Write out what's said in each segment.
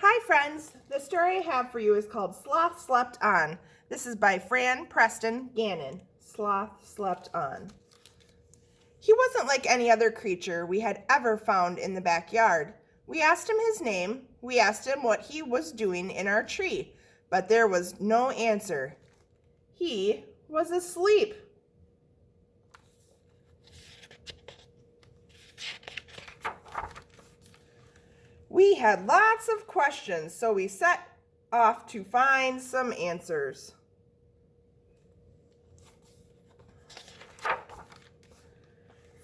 Hi friends, the story I have for you is called Sloth Slept On. This is by Fran Preston Gannon. Sloth slept on. He wasn't like any other creature we had ever found in the backyard. We asked him his name, we asked him what he was doing in our tree, but there was no answer. He was asleep. We had lots of questions, so we set off to find some answers.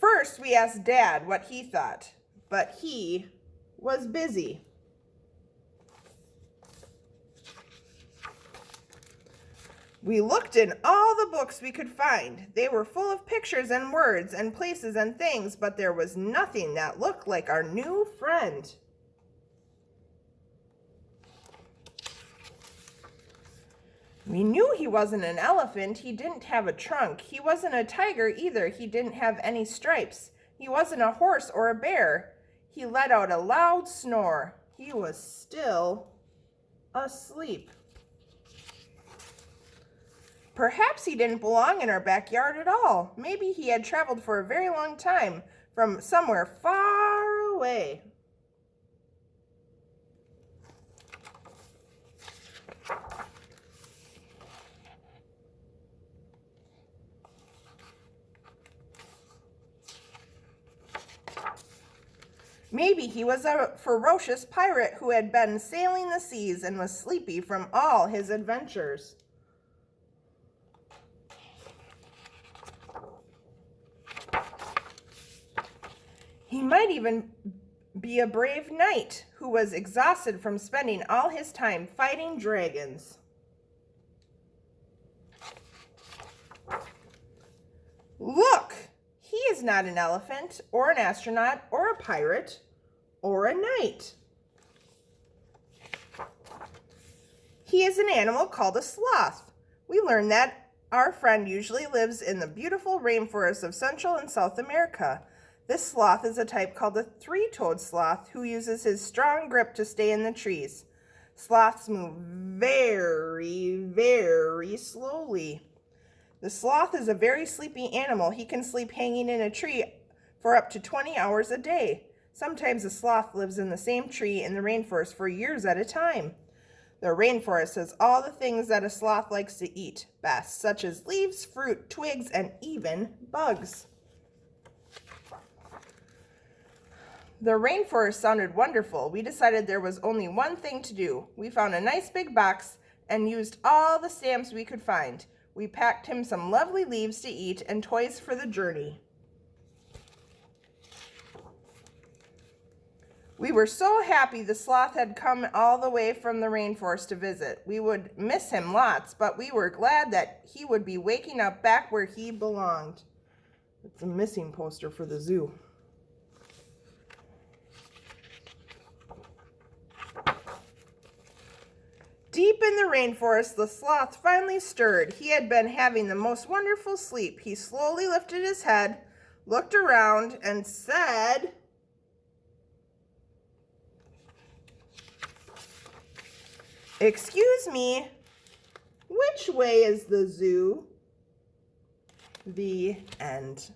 First, we asked Dad what he thought, but he was busy. We looked in all the books we could find. They were full of pictures and words and places and things, but there was nothing that looked like our new friend. We knew he wasn't an elephant. He didn't have a trunk. He wasn't a tiger either. He didn't have any stripes. He wasn't a horse or a bear. He let out a loud snore. He was still asleep. Perhaps he didn't belong in our backyard at all. Maybe he had traveled for a very long time from somewhere far away. Maybe he was a ferocious pirate who had been sailing the seas and was sleepy from all his adventures. He might even be a brave knight who was exhausted from spending all his time fighting dragons. Look! He is not an elephant, or an astronaut, or a pirate, or a knight. He is an animal called a sloth. We learned that our friend usually lives in the beautiful rainforests of Central and South America. This sloth is a type called the three-toed sloth who uses his strong grip to stay in the trees. Sloths move very, very slowly. The sloth is a very sleepy animal. He can sleep hanging in a tree for up to 20 hours a day. Sometimes a sloth lives in the same tree in the rainforest for years at a time. The rainforest has all the things that a sloth likes to eat best, such as leaves, fruit, twigs, and even bugs. The rainforest sounded wonderful. We decided there was only one thing to do. We found a nice big box and used all the stamps we could find. We packed him some lovely leaves to eat and toys for the journey. We were so happy the sloth had come all the way from the rainforest to visit. We would miss him lots, but we were glad that he would be waking up back where he belonged. It's a missing poster for the zoo. Deep in the rainforest, the sloth finally stirred. He had been having the most wonderful sleep. He slowly lifted his head, looked around, and said, "Excuse me, which way is the zoo?" The end.